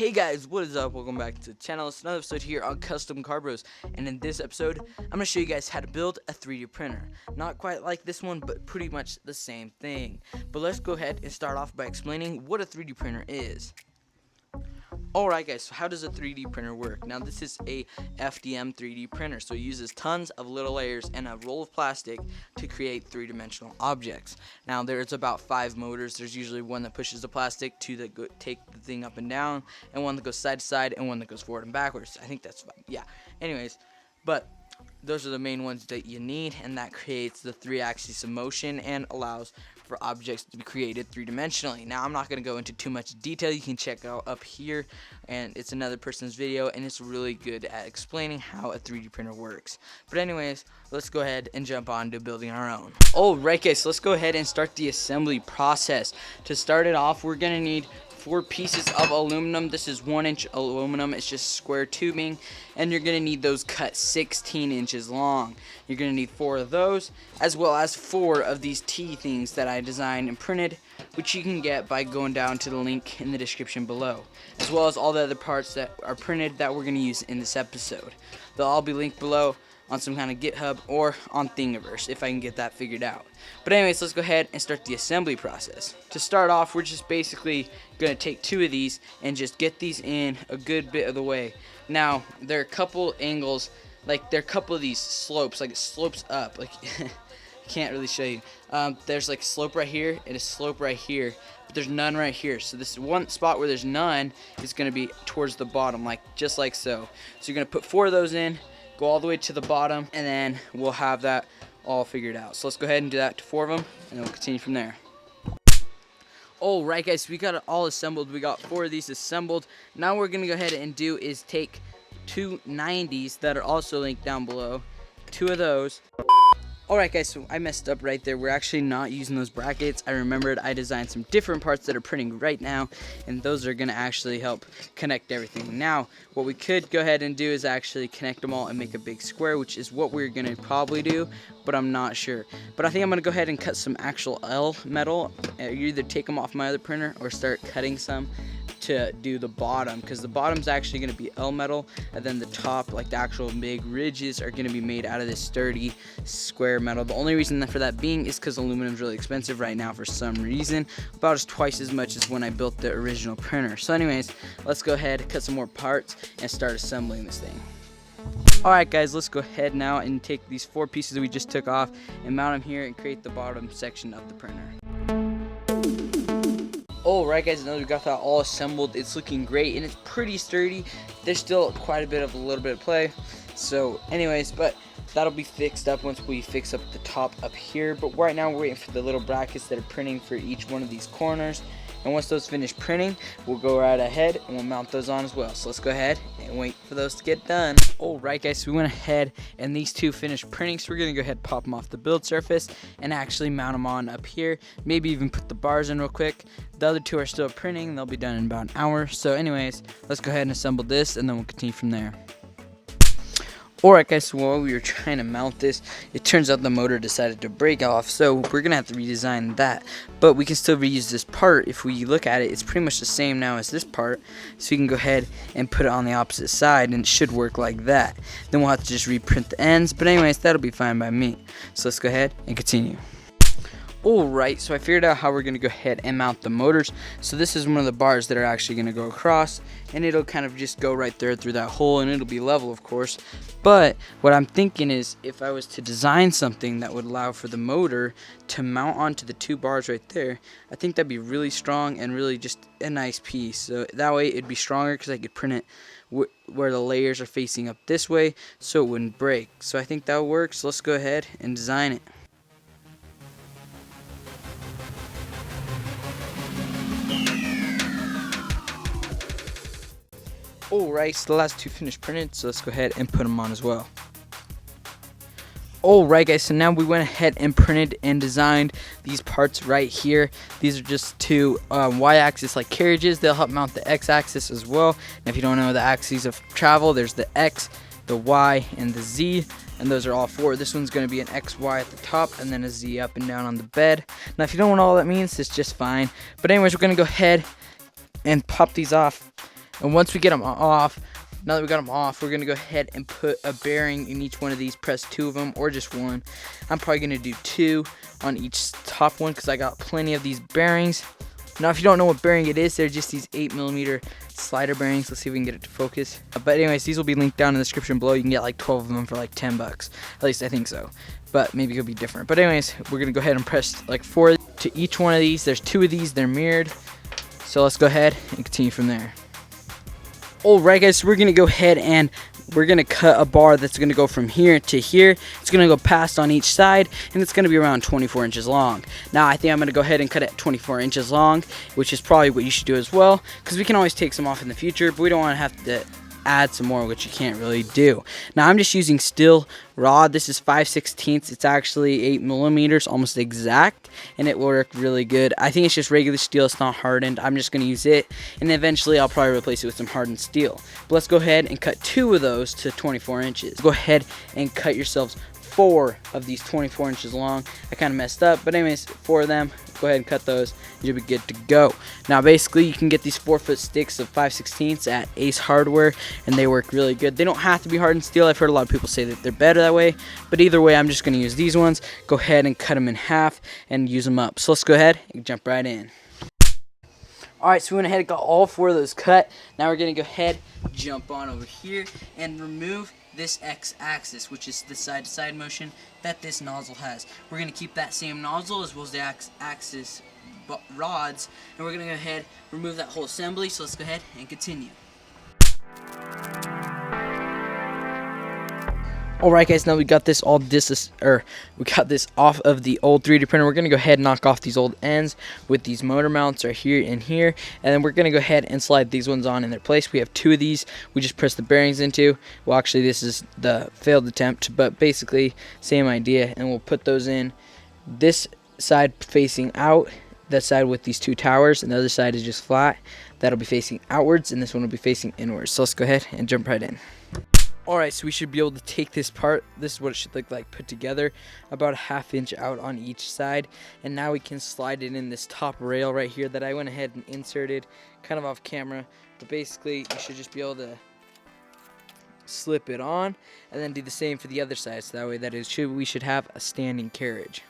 Hey guys, what is up? Welcome back to the channel. It's another episode here on CUSTOMCARBROS, and in this episode, I'm going to show you guys how to build a 3D printer. Not quite like this one, but pretty much the same thing. But let's go ahead and start off by explaining what a 3D printer is. Alright guys, so how does a 3D printer work? Now this is a FDM 3D printer, so it uses tons of little layers and a roll of plastic to create three-dimensional objects. Now there's about 5 motors. There's usually one that pushes the plastic, 2 that take the thing up and down, and 1 that goes side to side, and 1 that goes forward and backwards. I think that's fine. Yeah, anyways, but those are the main ones that you need, and that creates the 3 axes of motion and allows for objects to be created three-dimensionally. Now I'm not going to go into too much detail. You can check out up here, and it's another person's video, and it's really good at explaining how a 3D printer works. But anyways, let's go ahead and jump on to building our own. Alright guys, so let's go ahead and start the assembly process. To start it off, we're going to need 4 pieces of aluminum. This is 1-inch aluminum. It's just square tubing, and you're gonna need those cut 16 inches long. You're gonna need 4 of those, as well as 4 of these T things that I designed and printed, which you can get by going down to the link in the description below, as well as all the other parts that are printed that we're gonna use in this episode. They'll all be linked below on some kind of GitHub or on Thingiverse if I can get that figured out. But anyways, let's go ahead and start the assembly process. To start off, we're just basically going to take 2 of these and just get these in a good bit of the way. Now, there are a couple angles, like there are a couple of these slopes, like it slopes up, like I can't really show you. There's like a slope right here and a slope right here, but there's none right here. So this one spot where there's none is going to be towards the bottom, like just like so. So you're going to put 4 of those in, go all the way to the bottom, and then we'll have that all figured out. So let's go ahead and do that to 4 of them, and then we'll continue from there. Alright guys, we got it all assembled. We got 4 of these assembled. Now what we're going to go ahead and do is take 2 90s that are also linked down below, 2 of those. Alright guys, so I messed up right there. We're actually not using those brackets. I remembered I designed some different parts that are printing right now, and those are going to actually help connect everything. Now, what we could go ahead and do is actually connect them all and make a big square, which is what we're going to probably do, but I'm not sure. But I think I'm going to go ahead and cut some actual L metal. You either take them off my other printer or start cutting some to do the bottom, because the bottom's actually going to be L metal, and then the top, like the actual big ridges, are going to be made out of this sturdy square metal. The only reason for that being is because aluminum is really expensive right now for some reason, about as twice as much as when I built the original printer. So anyways, let's go ahead, cut some more parts, and start assembling this thing. Alright guys, let's go ahead now and take these 4 pieces that we just took off and mount them here and create the bottom section of the printer. Alright guys, now that we got that all assembled, it's looking great and it's pretty sturdy. There's still quite a little bit of play. So anyways, but that'll be fixed up once we fix up the top up here. But right now we're waiting for the little brackets that are printing for each one of these corners. And once those finish printing, we'll go right ahead and we'll mount those on as well. So let's go ahead and wait for those to get done. Alright guys, so we went ahead and these 2 finished printing, so we're going to go ahead and pop them off the build surface and actually mount them on up here. Maybe even put the bars in real quick. The other 2 are still printing. They'll be done in about an hour. So anyways, let's go ahead and assemble this, and then we'll continue from there. Alright guys, so while we were trying to mount this, it turns out the motor decided to break off, so we're going to have to redesign that. But we can still reuse this part. If we look at it, it's pretty much the same now as this part, so we can go ahead and put it on the opposite side, and it should work like that. Then we'll have to just reprint the ends, but anyways, that'll be fine by me. So let's go ahead and continue. Alright, so I figured out how we're going to go ahead and mount the motors. So this is one of the bars that are actually going to go across, and it'll kind of just go right there through that hole, and it'll be level of course. But what I'm thinking is, if I was to design something that would allow for the motor to mount onto the 2 bars right there, I think that'd be really strong and really just a nice piece. So that way it'd be stronger because I could print it where the layers are facing up this way so it wouldn't break. So I think that would work, so let's go ahead and design it. Alright, so the last 2 finished printed, so let's go ahead and put them on as well. Alright guys, so now we went ahead and printed and designed these parts right here. These are just 2 y-axis like carriages. They'll help mount the x-axis as well. And if you don't know the axes of travel, there's the x, the y, and the z. And those are all 4. This one's going to be an XY at the top and then a Z up and down on the bed. Now if you don't know what all that means, it's just fine. But anyways, we're going to go ahead and pop these off And once we get them off, now that we got them off, we're going to go ahead and put a bearing in each one of these, press 2 of them or just one. I'm probably going to do 2 on each top one because I got plenty of these bearings. Now if you don't know what bearing it is, they're just these 8mm slider bearings. Let's see if we can get it to focus. But anyways, these will be linked down in the description below. You can get like 12 of them for like 10 bucks. At least I think so. But maybe it'll be different. But anyways, we're going to go ahead and press like 4 to each one of these. There's 2 of these, they're mirrored. So let's go ahead and continue from there. Alright guys, so we're going to go ahead and we're going to cut a bar that's going to go from here to here. It's going to go past on each side, and it's going to be around 24 inches long. Now I think I'm going to go ahead and cut it 24 inches long, which is probably what you should do as well, because we can always take some off in the future, but we don't want to have to add some more, which you can't really do. Now I'm just using steel rod. This is 5/16. It's actually 8mm, almost exact, and it will work really good. I think it's just regular steel. It's not hardened. I'm just going to use it, and eventually I'll probably replace it with some hardened steel. But let's go ahead and cut 2 of those to 24 inches. Go ahead and cut yourselves 4 of these 24 inches long. I kind of messed up, but anyways, 4 of them. Go ahead and cut those. You'll be good to go. Now basically you can get these 4-foot sticks of 5/16 at Ace Hardware, and they work really good. They don't have to be hardened steel. I've heard a lot of people say that they're better that way, but either way I'm just going to use these ones. Go ahead and cut them in half and use them up. So let's go ahead and jump right in. Alright, so we went ahead and got all 4 of those cut. Now we're going to go ahead, jump on over here, and remove this X-axis, which is the side-to-side motion that this nozzle has. We're going to keep that same nozzle as well as the X-axis rods, and we're going to go ahead and remove that whole assembly. So let's go ahead and continue. Alright guys, now we got this all we got this off of the old 3D printer. We're gonna go ahead and knock off these old ends with these motor mounts right here and here, and then we're gonna go ahead and slide these ones on in their place. We have 2 of these. We just press the bearings into. Well, actually this is the failed attempt, but basically same idea, and we'll put those in. This side facing out, that side with these 2 towers, and the other side is just flat. That'll be facing outwards, and this one will be facing inwards. So let's go ahead and jump right in. Alright, so we should be able to take this part, this is what it should look like put together, about a 1/2 inch out on each side, and now we can slide it in this top rail right here that I went ahead and inserted kind of off camera, but basically you should just be able to slip it on and then do the same for the other side, so that way we should have a standing carriage.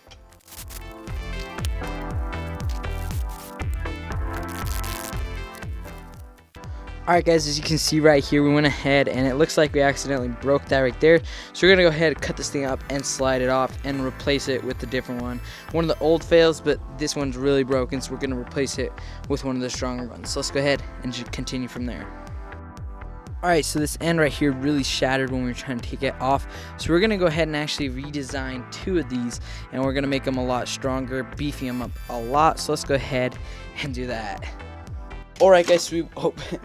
Alright guys, as you can see right here, we went ahead and it looks like we accidentally broke that right there. So we're going to go ahead and cut this thing up and slide it off and replace it with a different one. One of the old fails, but this one's really broken, so we're going to replace it with one of the stronger ones. So let's go ahead and just continue from there. Alright, so this end right here really shattered when we were trying to take it off. So we're going to go ahead and actually redesign 2 of these, and we're going to make them a lot stronger, beefing them up a lot. So let's go ahead and do that. Alright guys, so we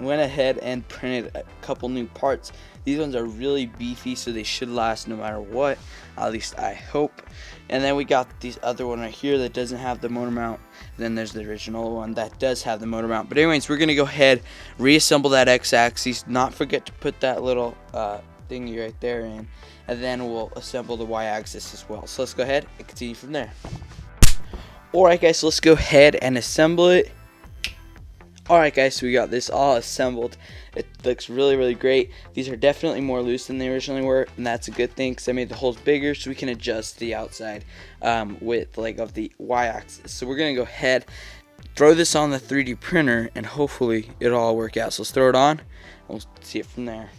went ahead and printed a couple new parts. These ones are really beefy, so they should last no matter what, at least I hope. And then we got this other one right here that doesn't have the motor mount. Then there's the original one that does have the motor mount. But anyways, we're going to go ahead, reassemble that X-axis, not forget to put that little thingy right there in, and then we'll assemble the Y-axis as well. So let's go ahead and continue from there. Alright guys, so let's go ahead and assemble it. Alright guys, so we got this all assembled. It looks really great. These are definitely more loose than they originally were, and that's a good thing because I made the holes bigger so we can adjust the outside width of the Y-axis. So we're going to go ahead, throw this on the 3D printer, and hopefully it'll all work out. So let's throw it on, and we'll see it from there.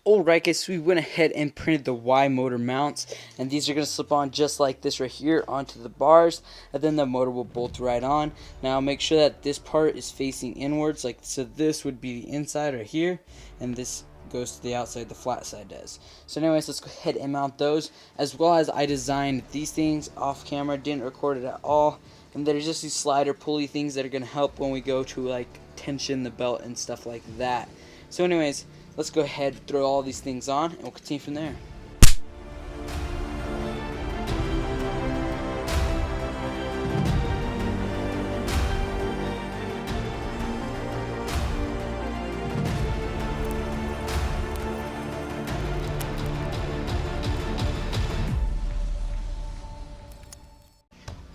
Alright guys, so we went ahead and printed the Y motor mounts, and these are going to slip on just like this right here onto the bars, and then the motor will bolt right on. Now make sure that this part is facing inwards, like so. This would be the inside right here, and this goes to the outside, the flat side does. So anyways, let's go ahead and mount those, as well as I designed these things off camera, didn't record it at all, and there's just these slider pulley things that are going to help when we go to like tension the belt and stuff like that. So anyways, let's go ahead, throw all these things on, and we'll continue from there.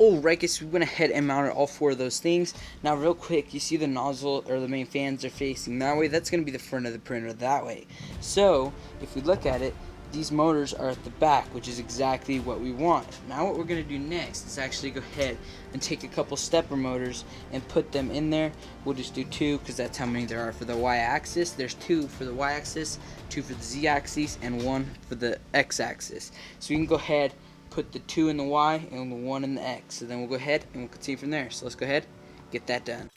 Alright guys, we went ahead and mounted all 4 of those things. Now real quick, you see the nozzle or the main fans are facing that way. That's going to be the front of the printer that way. So if we look at it, these motors are at the back, which is exactly what we want. Now what we're going to do next is actually go ahead and take a couple stepper motors and put them in there. We'll just do 2 because that's how many there are for the y-axis. There's 2 for the y-axis, 2 for the z-axis, and 1 for the x-axis. So we can go ahead, put the 2 in the y and the 1 in the x. So then we'll go ahead and we'll continue from there. So let's go ahead, get that done.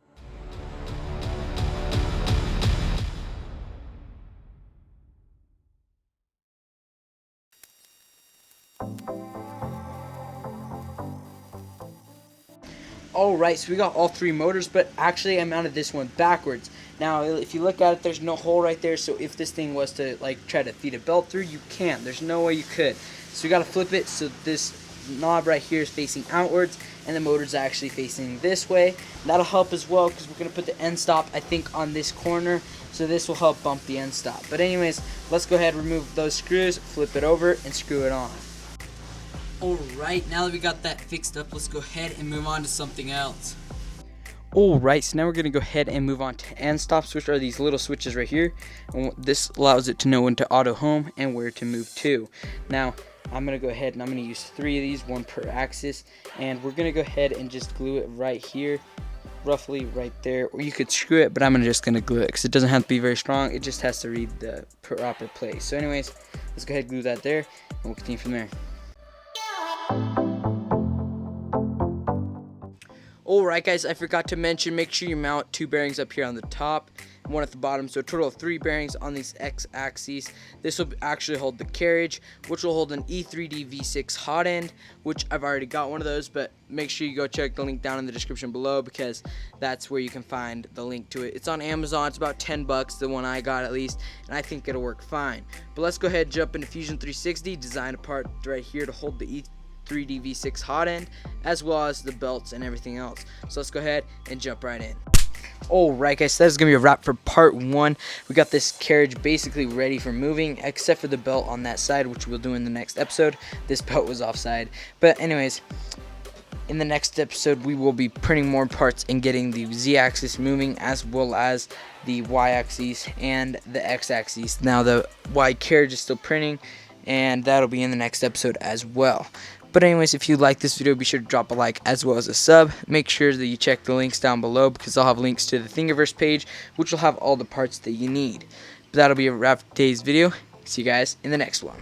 Alright, so we got all 3 motors, but actually I mounted this one backwards. Now if you look at it, there's no hole right there, so if this thing was to like try to feed a belt through, you can't. There's no way you could. So we gotta flip it so this knob right here is facing outwards and the motor's actually facing this way. That'll help as well because we're gonna put the end stop, I think, on this corner, so this will help bump the end stop. But anyways, let's go ahead and remove those screws, flip it over, and screw it on. Alright, now that we got that fixed up, let's go ahead and move on to something else. Alright, so now we're going to go ahead and move on to end stops, which are these little switches right here. And this allows it to know when to auto home and where to move to. Now, I'm going to go ahead and I'm going to use 3 of these, 1 per axis. And we're going to go ahead and just glue it right here, roughly right there. Or you could screw it, but I'm just going to glue it because it doesn't have to be very strong. It just has to read the proper place. So anyways, let's go ahead and glue that there and we'll continue from there. Alright guys, I forgot to mention, make sure you mount 2 bearings up here on the top and 1 at the bottom, so a total of 3 bearings on these x-axes. This will actually hold the carriage, which will hold an E3D V6 hot end, which I've already got one of those, but make sure you go check the link down in the description below because that's where you can find the link to it. It's on Amazon. It's about 10 bucks, the one I got at least, and I think it'll work fine. But let's go ahead and jump into Fusion 360, design a part right here to hold the E3D V6 hot end, as well as the belts and everything else. So let's go ahead and jump right in. Alright guys, so that's going to be a wrap for part 1. We got this carriage basically ready for moving, except for the belt on that side, which we'll do in the next episode. This belt was offside. But anyways, in the next episode, we will be printing more parts and getting the z-axis moving, as well as the y-axis and the x-axis. Now the y carriage is still printing, and that'll be in the next episode as well. But anyways, if you like this video, be sure to drop a like as well as a sub. Make sure that you check the links down below because I'll have links to the Thingiverse page, which will have all the parts that you need. But that'll be a wrap for today's video. See you guys in the next one.